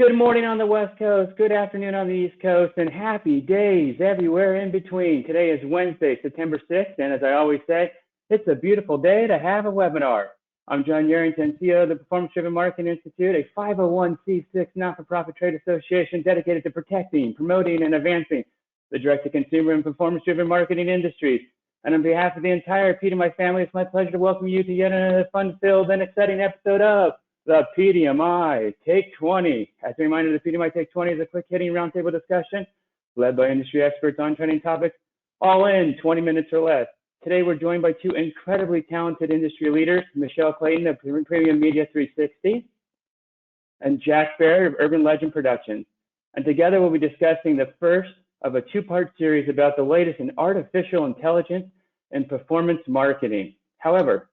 Good morning on the West Coast, good afternoon on the East Coast, and happy days everywhere in between. Today is Wednesday, September 6th, and as I always say, it's a beautiful day to have a webinar. I'm John Yarrington, CEO of the Performance-Driven Marketing Institute, a 501c6 not-for-profit trade association dedicated to protecting, promoting, and advancing the direct-to-consumer and performance-driven marketing industries. And on behalf of the entire PDMI family, it's my pleasure to welcome you to yet another fun-filled and exciting episode of the PDMI Take 20. As a reminder, the PDMI Take 20 is a quick-hitting roundtable discussion led by industry experts on trending topics, all in 20 minutes or less. Today, we're joined by two incredibly talented industry leaders, Michelle Clayton of Premium Media 360 and Jack Barrett of Urban Legend Productions. And together, we'll be discussing the first of a two-part series about the latest in artificial intelligence and performance marketing. However,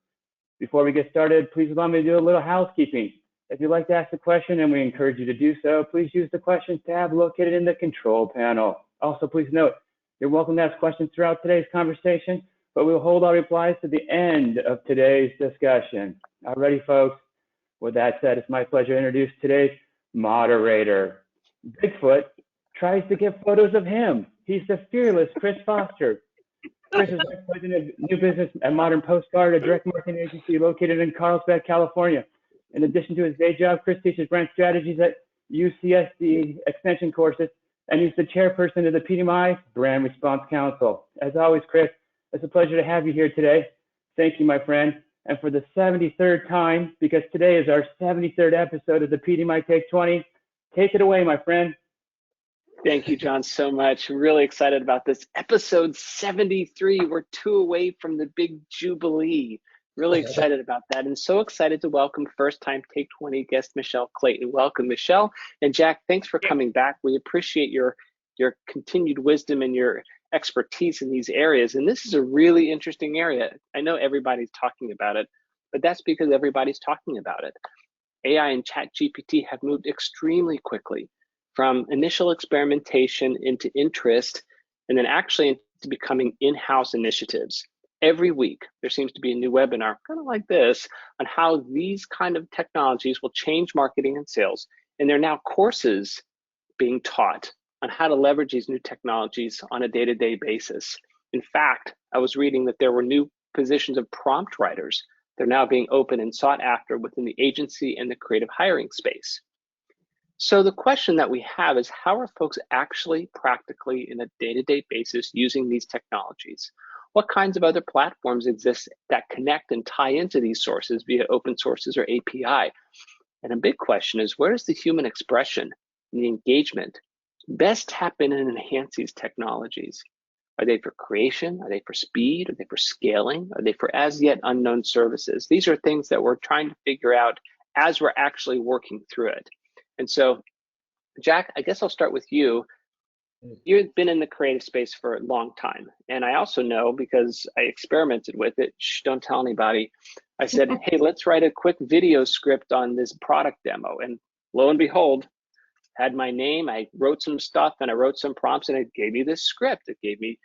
before we get started, please allow me to do a little housekeeping. If you'd like to ask a question, and we encourage you to do so, please use the questions tab located in the control panel. Also, please note, you're welcome to ask questions throughout today's conversation, but we'll hold our replies to the end of today's discussion. Alrighty, folks. With that said, it's my pleasure to introduce today's moderator. Bigfoot tries to get photos of him. He's the fearless Chris Foster. Chris is Vice President of New Business at Modern Postcard, a direct marketing agency located in Carlsbad, California. In addition to his day job, Chris teaches brand strategies at UCSD extension courses, and he's the chairperson of the PDMI Brand Response Council. As always, Chris, it's a pleasure to have you here today. Thank you, my friend. And for the 73rd time, because today is our 73rd episode of the PDMI Take 20, take it away, my friend. Thank you, John, so much. Really excited about this. Episode 73. We're 2 away from the big jubilee. Really excited about that, and so excited to welcome first-time Take 20 guest Michelle Clayton. Welcome, Michelle. And Jack, thanks for coming back. We appreciate your continued wisdom and your expertise in these areas. And this is a really interesting area. I know everybody's talking about it, but that's because everybody's talking about it. AI and ChatGPT have moved extremely quickly from initial experimentation into interest, and then actually into becoming in-house initiatives. Every week, there seems to be a new webinar, kind of like this, on how these kind of technologies will change marketing and sales. And there are now courses being taught on how to leverage these new technologies on a day-to-day basis. In fact, I was reading that there were new positions of prompt writers. They're now being open and sought after within the agency and the creative hiring space. So the question that we have is, how are folks actually practically in a day-to-day basis using these technologies? What kinds of other platforms exist that connect and tie into these sources via open sources or API? And a big question is, where does the human expression and the engagement best tap in and enhance these technologies? Are they for creation? Are they for speed? Are they for scaling? Are they for as yet unknown services? These are things that we're trying to figure out as we're actually working through it. And so, Jack, I guess I'll start with you. You've been in the creative space for a long time. And I also know, because I experimented with it, don't tell anybody, I said, hey, let's write a quick video script on this product demo. And lo and behold, had my name, I wrote some stuff, and I wrote some prompts, and it gave me this script. It gave me,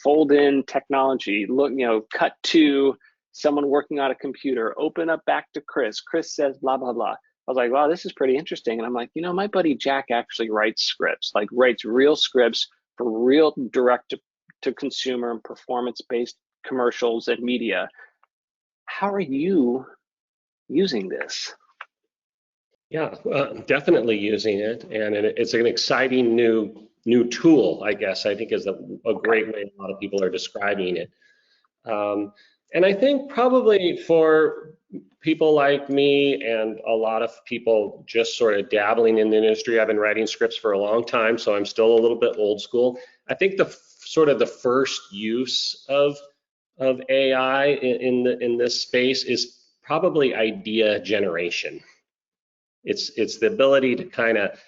fold in technology, look, cut to someone working on a computer, open up back to Chris. Chris says, blah, blah, blah. I was like, wow, this is pretty interesting. And I'm like, my buddy Jack actually writes scripts, writes real scripts for real direct to consumer and performance-based commercials and media. How are you using this? Yeah, definitely using it. And it's an exciting new tool, I guess, I think is a great way a lot of people are describing it. And I think probably for people like me and a lot of people just sort of dabbling in the industry, I've been writing scripts for a long time, so I'm still a little bit old school. I think the first use of AI in this space is probably idea generation. It's the ability to kind of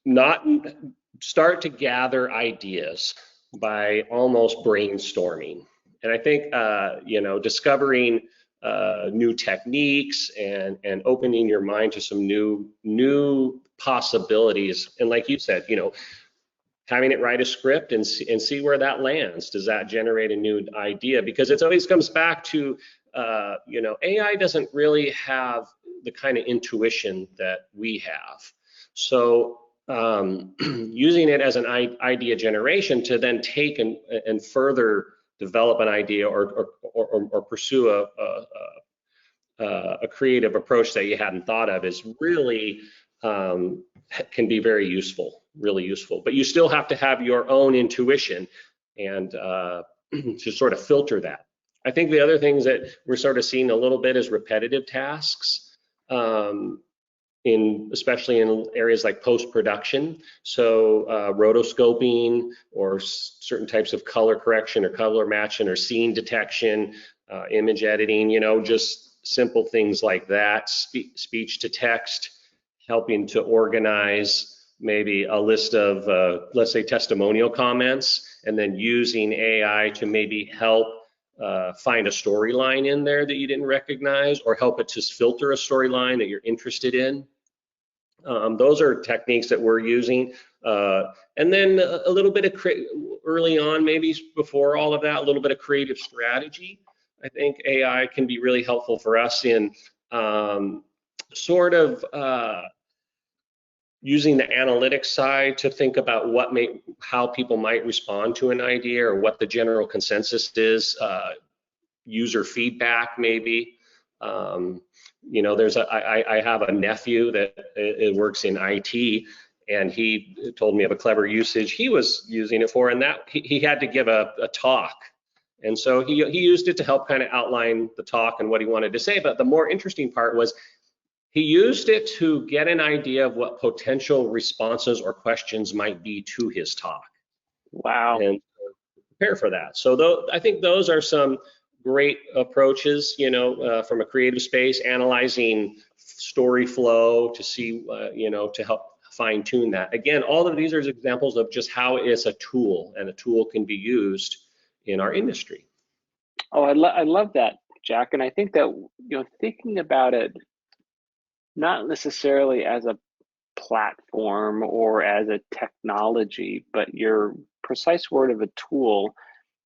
not start to gather ideas by almost brainstorming. And I think, discovering new techniques and opening your mind to some new possibilities. And like you said, having it write a script and see where that lands. Does that generate a new idea? Because it always comes back to, AI doesn't really have the kind of intuition that we have. So using it as an idea generation to then take and further develop an idea or pursue a creative approach that you hadn't thought of is really can be very useful, really useful. But you still have to have your own intuition and to sort of filter that. I think the other things that we're sort of seeing a little bit is repetitive tasks, especially in areas like post-production. So rotoscoping or certain types of color correction or color matching or scene detection, image editing, just simple things like that, speech to text, helping to organize maybe a list of, let's say, testimonial comments, and then using AI to maybe help find a storyline in there that you didn't recognize, or help it to filter a storyline that you're interested in. Those are techniques that we're using. And then a little bit of early on, maybe before all of that, a little bit of creative strategy. I think AI can be really helpful for us in sort of using the analytics side to think about how people might respond to an idea, or what the general consensus is, user feedback maybe. I have a nephew that works in IT, and he told me of a clever usage he was using it for, and that he had to give a talk. And so he used it to help kind of outline the talk and what he wanted to say. But the more interesting part was he used it to get an idea of what potential responses or questions might be to his talk. Wow. And prepare for that. So I think those are some great approaches, from a creative space, analyzing story flow to see, to help fine tune that. Again, all of these are examples of just how it's a tool, and a tool can be used in our industry. Oh, I love that, Jack. And I think that, thinking about it, not necessarily as a platform or as a technology, but your precise word of a tool,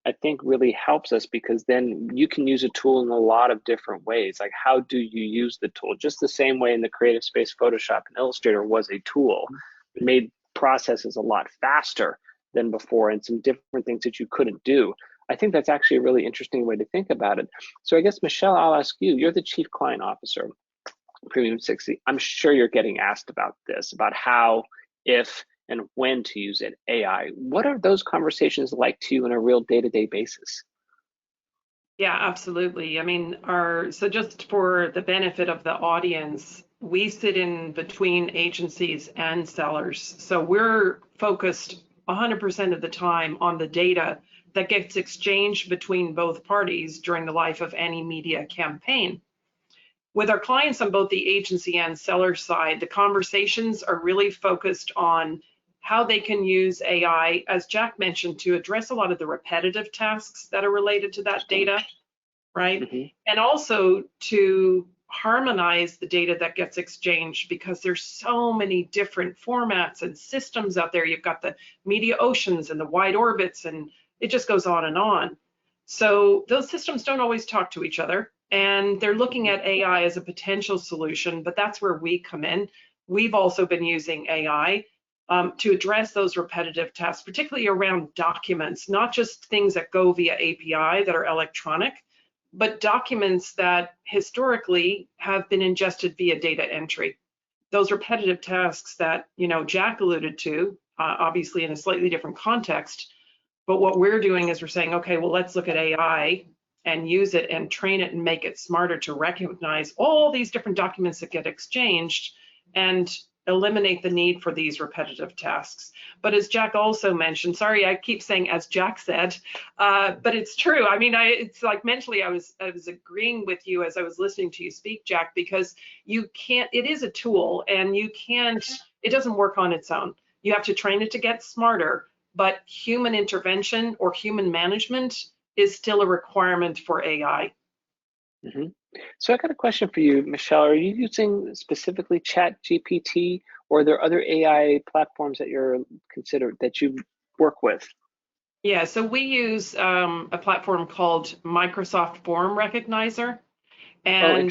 I think really helps us, because then you can use a tool in a lot of different ways. Like, how do you use the tool? Just the same way in the creative space, Photoshop and Illustrator was a tool. It made processes a lot faster than before, and some different things that you couldn't do. I think that's actually a really interesting way to think about it. So I guess, Michelle, I'll ask you, you're the Chief Client Officer, Premium 60. I'm sure you're getting asked about this, about how, if, and when to use it, AI. What are those conversations like to you on a real day-to-day basis? Yeah, absolutely. I mean, so just for the benefit of the audience, we sit in between agencies and sellers. So we're focused 100% of the time on the data that gets exchanged between both parties during the life of any media campaign. With our clients on both the agency and seller side, the conversations are really focused on how they can use AI, as Jack mentioned, to address a lot of the repetitive tasks that are related to that data, right? Mm-hmm. And also to harmonize the data that gets exchanged, because there's so many different formats and systems out there. You've got the media oceans and the wide orbits, and it just goes on and on. So those systems don't always talk to each other, and they're looking at AI as a potential solution, but that's where we come in. We've also been using AI to address those repetitive tasks, particularly around documents, not just things that go via API that are electronic, but documents that historically have been ingested via data entry. Those repetitive tasks that, Jack alluded to, obviously in a slightly different context, but what we're doing is we're saying, okay, well, let's look at AI and use it and train it and make it smarter to recognize all these different documents that get exchanged and eliminate the need for these repetitive tasks. But as Jack also mentioned, sorry, I keep saying as Jack said, but it's true. I mean, it's like mentally I was agreeing with you as I was listening to you speak, Jack, because it is a tool, and it doesn't work on its own. You have to train it to get smarter, but human intervention or human management is still a requirement for AI. Mm-hmm. So I got a question for you, Michelle. Are you using specifically ChatGPT, or are there other AI platforms that that you work with? Yeah, so we use a platform called Microsoft Form Recognizer, and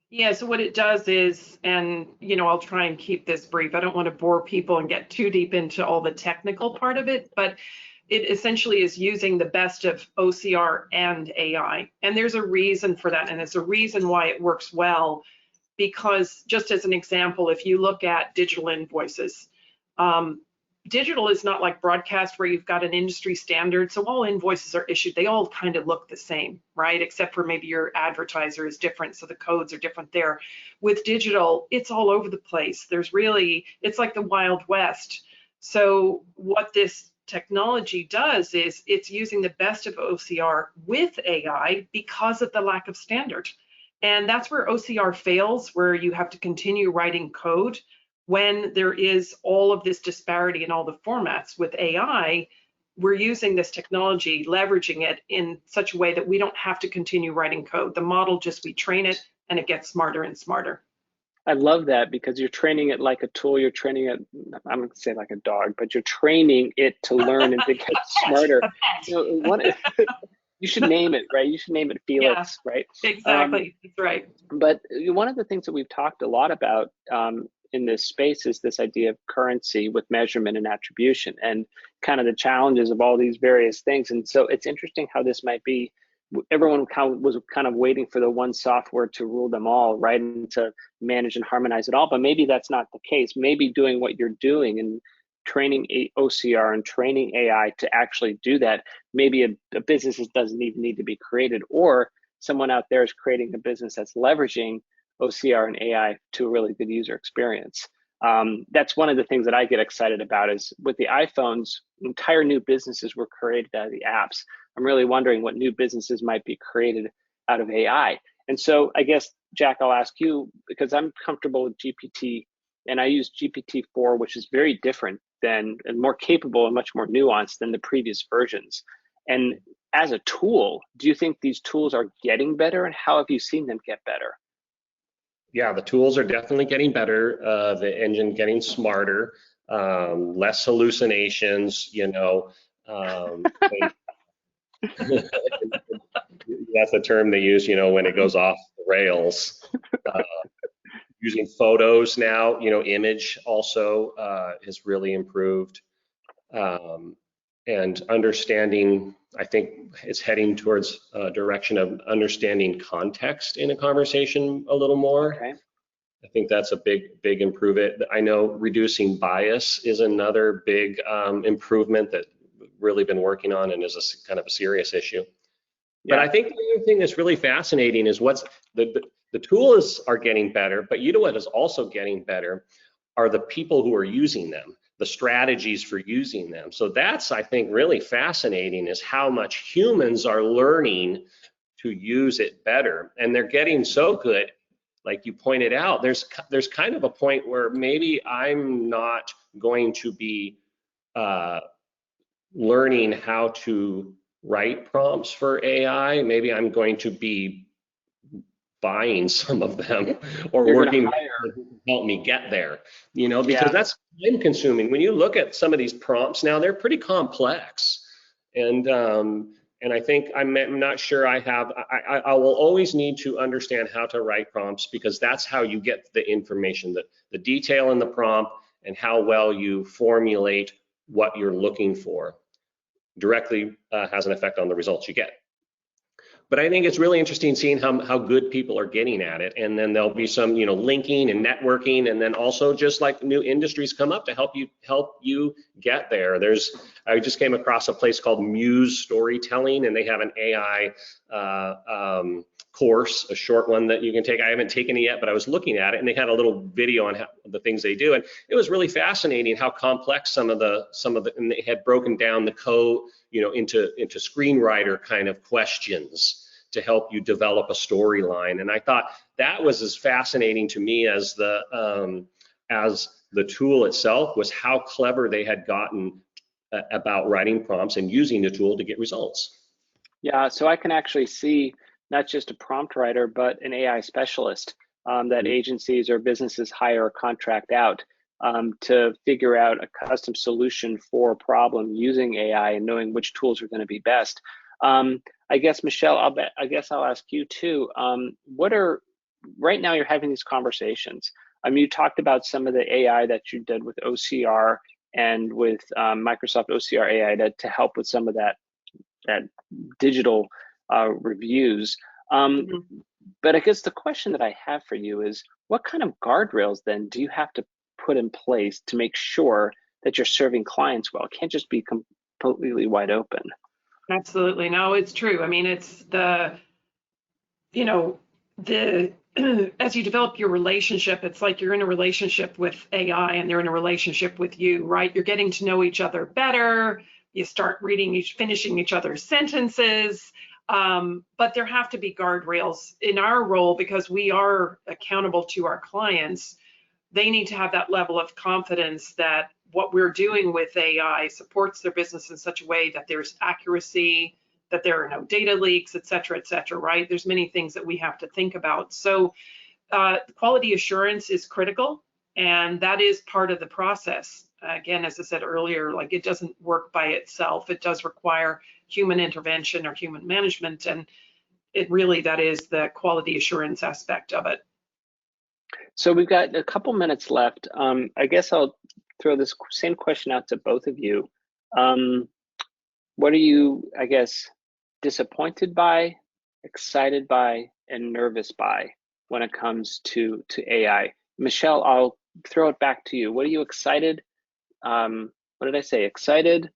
Yeah, so what it does is, and I'll try and keep this brief. I don't want to bore people and get too deep into all the technical part of it, but it essentially is using the best of OCR and AI. And there's a reason for that, and it's a reason why it works well, because just as an example, if you look at digital invoices, digital is not like broadcast where you've got an industry standard. So all invoices are issued, they all kind of look the same, right? Except for maybe your advertiser is different, so the codes are different there. With digital, it's all over the place. It's like the Wild West. So what this technology does is it's using the best of OCR with AI because of the lack of standard. And that's where OCR fails, where you have to continue writing code. When there is all of this disparity in all the formats. With AI, we're using this technology, leveraging it in such a way that we don't have to continue writing code. The model we train it and it gets smarter and smarter. I love that, because you're training it like a tool. You're training it, I'm going to say like a dog, but you're training it to learn and to get smarter. You should name it, right? You should name it Felix, yeah, right? Exactly, that's right. But one of the things that we've talked a lot about in this space is this idea of currency with measurement and attribution, and kind of the challenges of all these various things. And so it's interesting how this might be, everyone was kind of waiting for the one software to rule them all, right? And to manage and harmonize it all. But maybe that's not the case. Maybe doing what you're doing and training OCR and training AI to actually do that, maybe a business doesn't even need to be created, or someone out there is creating a business that's leveraging OCR and AI to a really good user experience. That's one of the things that I get excited about, is with the iPhones, entire new businesses were created out of the apps. I'm really wondering what new businesses might be created out of AI. And so I guess, Jack, I'll ask you, because I'm comfortable with GPT, and I use GPT-4, which is very different than, and more capable and much more nuanced than the previous versions. And as a tool, do you think these tools are getting better, and how have you seen them get better? Yeah, the tools are definitely getting better. The engine getting smarter, less hallucinations. That's the term they use. When it goes off the rails. Using photos now. Image also has really improved. And understanding, I think it's heading towards a direction of understanding context in a conversation a little more. Okay. I think that's a big improvement. I know reducing bias is another big improvement that we've really been working on, and is a kind of a serious issue. But I think the other thing that's really fascinating is what's the tools are getting better, but you know what is also getting better are the people who are using them, the strategies for using them. So that's, I think, really fascinating, is how much humans are learning to use it better. And they're getting so good, like you pointed out, there's kind of a point where maybe I'm not going to be learning how to write prompts for AI. Maybe I'm going to be buying some of them, or working with them to help me get there, because that's time consuming. When you look at some of these prompts now, they're pretty complex. And I think I'm not sure I will always need to understand how to write prompts, because that's how you get the information, the detail in the prompt, and how well you formulate what you're looking for directly has an effect on the results you get. But I think it's really interesting seeing how good people are getting at it. And then there'll be some, linking and networking, and then also just like new industries come up to help you get there. I just came across a place called Muse Storytelling, and they have an AI course, a short one that you can take. I haven't taken it yet, but I was looking at it, and they had a little video on the things they do, and it was really fascinating how complex some of the, and they had broken down the code, into screenwriter kind of questions to help you develop a storyline. And I thought that was as fascinating to me as the tool itself, was how clever they had gotten about writing prompts and using the tool to get results. Yeah, so I can actually see not just a prompt writer, but an AI specialist that agencies or businesses hire or contract out to figure out a custom solution for a problem using AI and knowing which tools are going to be best. I guess, Michelle, I'll ask you too. What are right now you're having these conversations. You talked about some of the AI that you did with OCR and with Microsoft OCR AI to help with some of that digital reviews. But I guess the question that I have for you is, what kind of guardrails then do you have to put in place to make sure that you're serving clients well? It can't just be completely wide open. Absolutely. No, it's true. I mean, it's as you develop your relationship, it's like you're in a relationship with AI and they're in a relationship with you, right? You're getting to know each other better. You start finishing each other's sentences. But there have to be guardrails in our role because we are accountable to our clients. They need to have that level of confidence that what we're doing with AI supports their business in such a way that there's accuracy, that there are no data leaks, et cetera, right? There's many things that we have to think about. So quality assurance is critical, and that is part of the process. Again, as I said earlier, like it doesn't work by itself. It does require human intervention or human management, and that is the quality assurance aspect of it. So we've got a couple minutes left. I guess I'll throw this same question out to both of you. What are you, I guess, disappointed by, excited by, and nervous by when it comes to AI? Michelle, I'll throw it back to you. What are you excited? What did I say? Excited,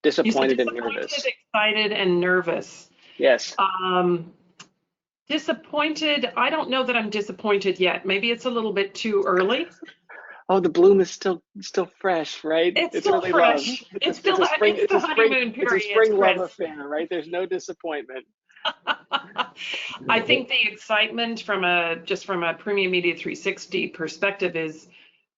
disappointed, and nervous. Excited and nervous. Yes. Disappointed. I don't know that I'm disappointed yet. Maybe it's a little bit too early. Oh, the bloom is still fresh, right? It's still really fresh. Love. It's still the honeymoon period. It's a spring love affair, right? There's no disappointment. I think the excitement from a Premium Media 360 perspective is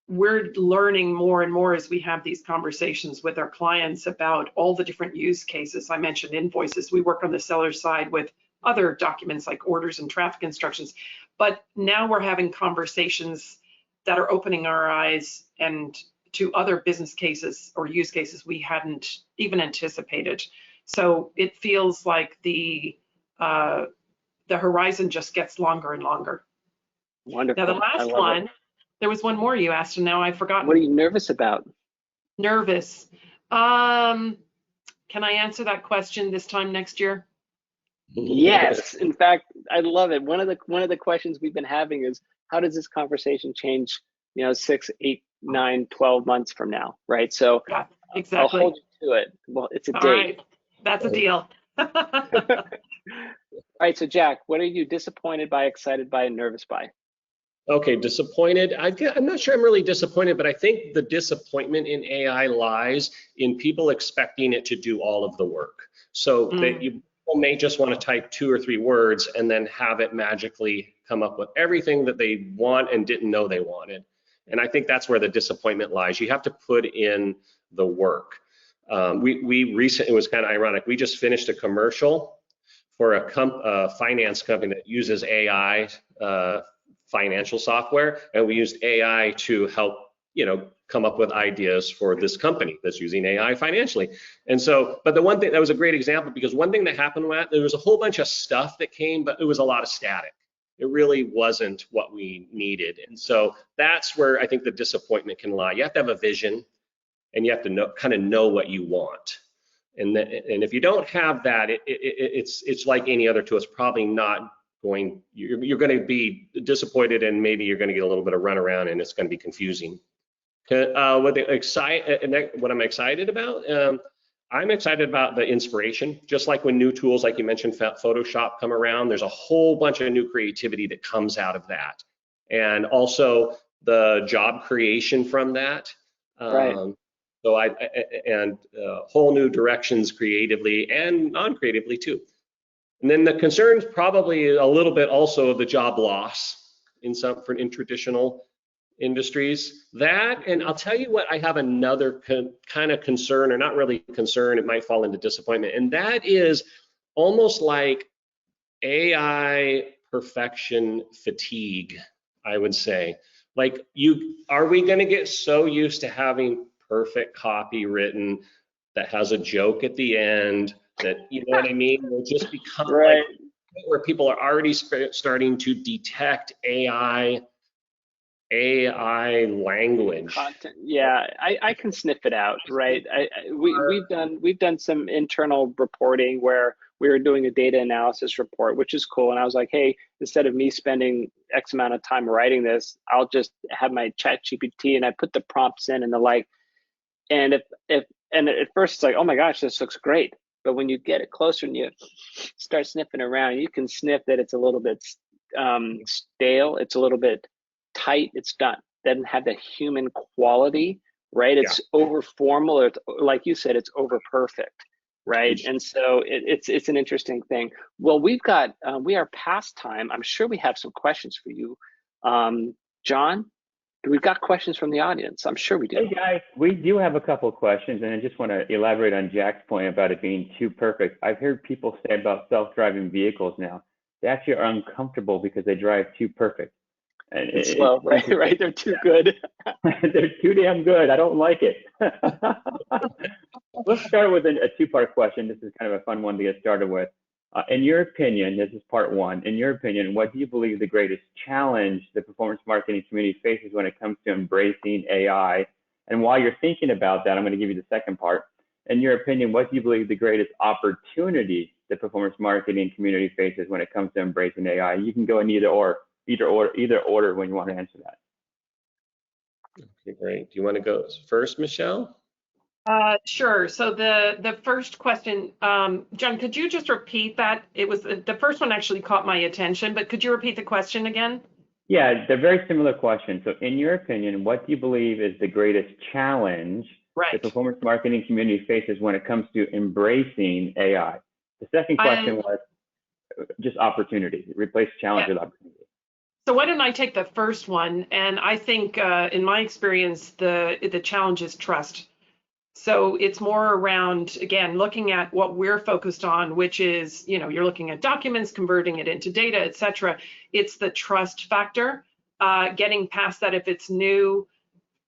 we're learning more and more as we have these conversations with our clients about all the different use cases. I mentioned invoices. We work on the seller side with other documents like orders and traffic instructions, but now we're having conversations that are opening our eyes and to other business cases or use cases we hadn't even anticipated. So it feels like the horizon just gets longer and longer. Wonderful. Now the last one, there was one more you asked, and now I've forgotten. What are you nervous about? Nervous. Can I answer that question this time next year? Yes. In fact, I love it. One of the questions we've been having is, how does this conversation change, 6, 8, 9, 12 months from now, right? So yeah, exactly. I'll hold you to it. Well, it's a date. All right. That's a deal. All right. So Jack, what are you disappointed by, excited by, and nervous by? Okay, disappointed. I'm not sure I'm really disappointed, but I think the disappointment in AI lies in people expecting it to do all of the work. So that people may just want to type 2 or 3 words and then have it magically come up with everything that they want and didn't know they wanted. And I think that's where the disappointment lies. You have to put in the work. We recently, it was kind of ironic, we just finished a commercial for a finance company that uses AI financial software, and we used AI to help come up with ideas for this company that's using AI financially. And so, but the one thing that was a great example, because one thing that happened was there was a whole bunch of stuff that came, but it was a lot of static. It really wasn't what we needed. And so that's where I think the disappointment can lie. You have to have a vision, and you have to kind of know what you want. And if you don't have that, it's like any other tool. It's probably not going. You're going to be disappointed, and maybe you're going to get a little bit of runaround, and it's going to be confusing. What I'm excited about? I'm excited about the inspiration. Just like when new tools, like you mentioned, Photoshop come around, there's a whole bunch of new creativity that comes out of that, and also the job creation from that. Right. So whole new directions creatively and non-creatively too. And then the concerns probably a little bit also of the job loss in traditional industries. That, and I'll tell you what, I have another kind of concern, or not really concern, it might fall into disappointment, and that is almost like AI perfection fatigue, I would say. Like, are we going to get so used to having perfect copy written that has a joke at the end that, you know what I mean, will just become right. like, where people are already starting to detect AI language. Content. Yeah, I can sniff it out, right? We've done some internal reporting where we were doing a data analysis report, which is cool. And I was like, hey, instead of me spending X amount of time writing this, I'll just have my chat GPT and I put the prompts in and the like. And and at first it's like, oh my gosh, this looks great. But when you get it closer and you start sniffing around, you can sniff that it's a little bit stale. It's a little bit tight. It's done. Doesn't have the human quality, right? It's over formal, or like you said, it's over perfect, right? And so it's an interesting thing. Well, we are past time. I'm sure we have some questions for you, John. We've got questions from the audience. I'm sure we do. Hey guys, we do have a couple of questions, and I just want to elaborate on Jack's point about it being too perfect. I've heard people say about self-driving vehicles now, they actually are uncomfortable because they drive too perfect. And it's slow, right? Right, they're too good. They're too damn good. I don't like it. Let's start with a two-part question. This is kind of a fun one to get started with. In your opinion, this is part one. In your opinion, what do you believe the greatest challenge the performance marketing community faces when it comes to embracing AI? And while you're thinking about that, I'm going to give you the second part. In your opinion, what do you believe the greatest opportunity the performance marketing community faces when it comes to embracing AI? You can go in either order when you want to answer that. Okay, great. Do you want to go first, Michelle? Sure. So the first question, John, could you just repeat that? It was the first one actually caught my attention, but could you repeat the question again? Yeah, they're very similar questions. So in your opinion, what do you believe is the greatest challenge the performance marketing community faces when it comes to embracing AI? The second question was just opportunity, replace challenge with opportunity. So why don't I take the first one? And I think in my experience, the challenge is trust. So it's more around, again, looking at what we're focused on, which is, you're looking at documents, converting it into data, et cetera. It's the trust factor, getting past that if it's new,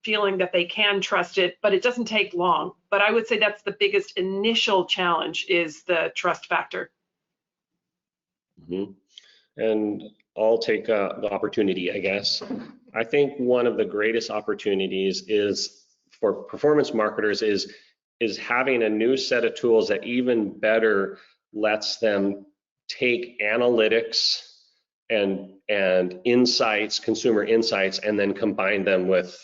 feeling that they can trust it, but it doesn't take long. But I would say that's the biggest initial challenge is the trust factor. Mm-hmm. And I'll take the opportunity, I guess. I think one of the greatest opportunities is for performance marketers is having a new set of tools that even better lets them take analytics and insights, consumer insights, and then combine them with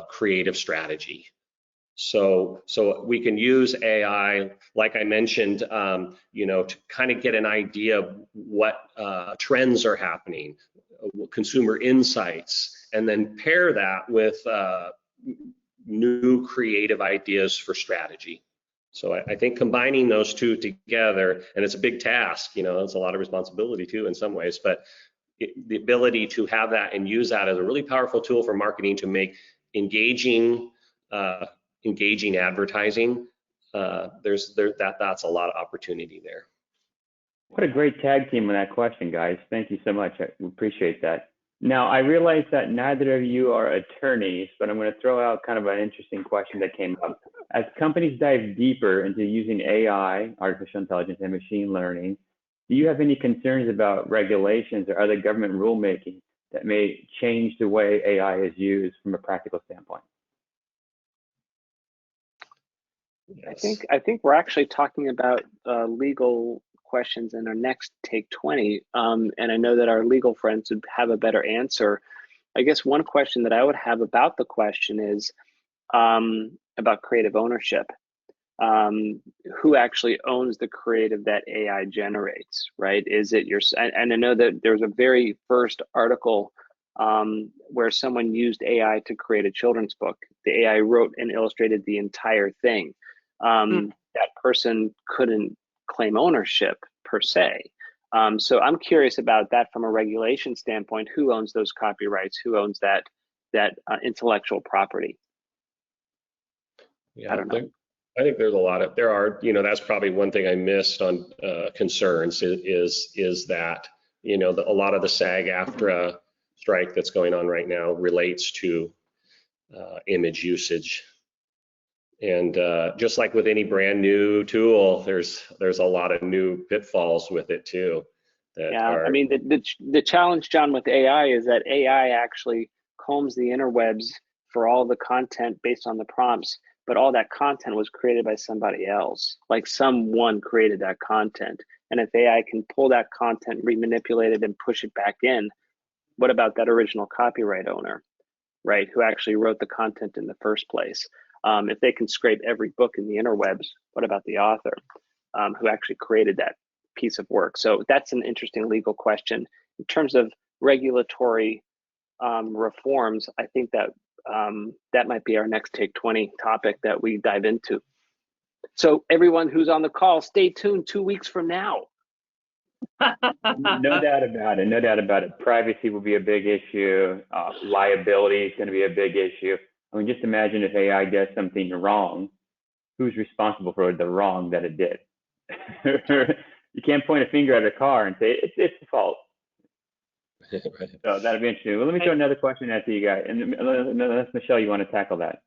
creative strategy. So we can use AI, like I mentioned, to kind of get an idea of what trends are happening, consumer insights, and then pair that with new creative ideas for strategy. So I think combining those two together, and it's a big task, it's a lot of responsibility too in some ways, but the ability to have that and use that as a really powerful tool for marketing to make engaging advertising, that's a lot of opportunity there. What a great tag team on that question, guys. Thank you so much. I appreciate that. Now, I realize that neither of you are attorneys, but I'm going to throw out kind of an interesting question that came up. As companies dive deeper into using AI, artificial intelligence, and machine learning, do you have any concerns about regulations or other government rulemaking that may change the way AI is used from a practical standpoint? Yes. I think we're actually talking about legal questions in our next Take 20, and I know that our legal friends would have a better answer. I guess one question that I would have about the question is about creative ownership. Who actually owns the creative that AI generates, right? Is it and I know that there's a very first article where someone used AI to create a children's book. The AI wrote and illustrated the entire thing. That person couldn't claim ownership per se. So I'm curious about that from a regulation standpoint. Who owns those copyrights? Who owns that intellectual property? Yeah, I don't know. I think there's a lot of, that's probably one thing I missed on concerns is that, a lot of the SAG-AFTRA strike that's going on right now relates to image usage. And just like with any brand new tool, there's a lot of new pitfalls with it too. Yeah, are. I mean, the challenge, John, with AI is that AI actually combs the interwebs for all the content based on the prompts, but all that content was created by somebody else. Like someone created that content. And if AI can pull that content, remanipulate it, and push it back in, what about that original copyright owner, right, who actually wrote the content in the first place? If they can scrape every book in the interwebs, what about the author who actually created that piece of work? So that's an interesting legal question. In terms of regulatory reforms, I think that that might be our next Take 20 topic that we dive into. So everyone who's on the call, stay tuned 2 weeks from now. No doubt about it. No doubt about it. Privacy will be a big issue. Liability is going to be a big issue. I mean, just imagine if AI does something wrong, who's responsible for the wrong that it did? You can't point a finger at a car and say it's its fault. Right. So that'll be interesting. Well, let me throw another question out to you guys. And unless Michelle, you want to tackle that?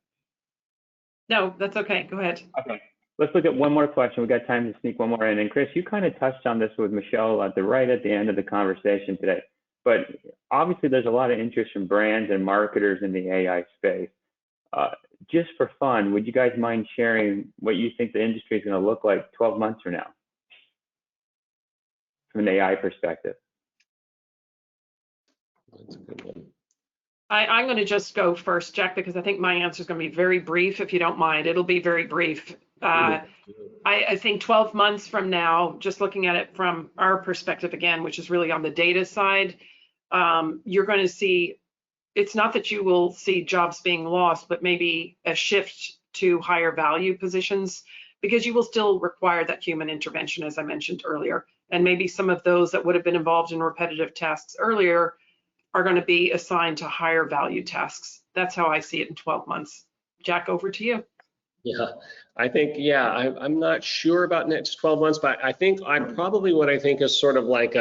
No, that's okay. Go ahead. Okay. Let's look at one more question. We got time to sneak one more in. And Chris, you kind of touched on this with Michelle right at the end of the conversation today. But obviously, there's a lot of interest from brands and marketers in the AI space. Just for fun, would you guys mind sharing what you think the industry is going to look like 12 months from now, from an AI perspective? That's a good one. I'm going to just go first, Jack, because I think my answer is going to be very brief, if you don't mind. It'll be very brief. I think 12 months from now, just looking at it from our perspective again, which is really on the data side, you're going to see, it's not that you will see jobs being lost, but maybe a shift to higher value positions, because you will still require that human intervention, as I mentioned earlier. And maybe some of those that would have been involved in repetitive tasks earlier are going to be assigned to higher value tasks. That's how I see it in 12 months. Jack, over to you. Yeah, I think, I'm not sure about next 12 months, but I think what I think is sort of like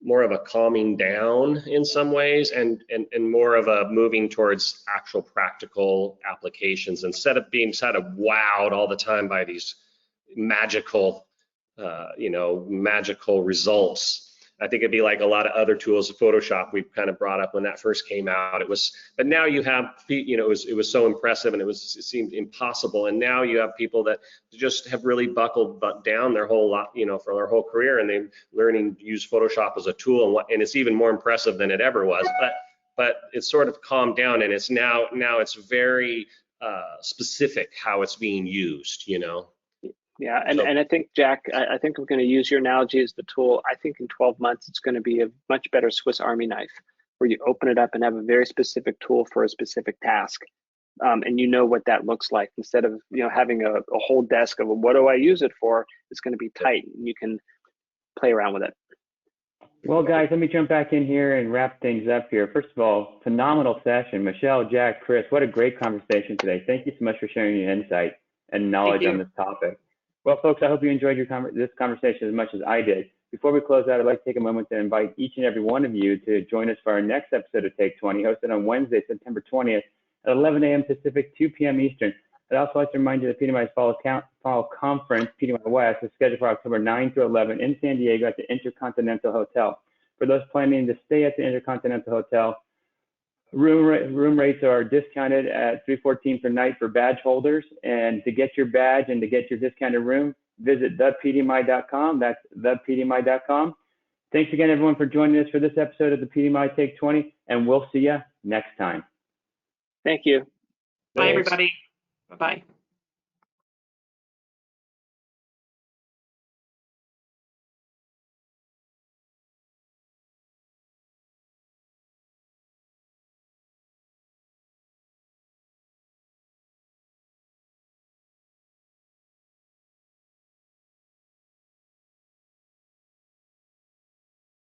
more of a calming down in some ways, and more of a moving towards actual practical applications instead of being sort of wowed all the time by these magical, magical results. I think it'd be like a lot of other tools. Photoshop we kind of brought up when that first came out. But now you have, it was so impressive, and it seemed impossible. And now you have people that just have really buckled down their whole lot, for their whole career, and they're learning to use Photoshop as a tool, and it's even more impressive than it ever was. But it's sort of calmed down, and it's now it's very specific how it's being used, Yeah, and I think, Jack, I think I'm going to use your analogy as the tool. I think in 12 months, it's going to be a much better Swiss Army knife, where you open it up and have a very specific tool for a specific task. And you know what that looks like. Instead of having a whole desk of what do I use it for, it's going to be tight, and you can play around with it. Well, guys, let me jump back in here and wrap things up here. First of all, phenomenal session. Michelle, Jack, Chris, what a great conversation today. Thank you so much for sharing your insight and knowledge on this topic. Well, folks, I hope you enjoyed this conversation as much as I did. Before we close out, I'd like to take a moment to invite each and every one of you to join us for our next episode of Take 20, hosted on Wednesday, September 20th at 11 a.m. Pacific, 2 p.m. Eastern. I'd also like to remind you that PDMI's fall conference, PDMI West, is scheduled for October 9 through 11 in San Diego at the Intercontinental Hotel. For those planning to stay at the Intercontinental Hotel, room rates are discounted at $314 per night for badge holders. And to get your badge and to get your discounted room, visit thepdmi.com. That's thepdmi.com. Thanks again, everyone, for joining us for this episode of the PDMI Take 20, and we'll see you next time. Thank you. Bye, everybody. Bye-bye.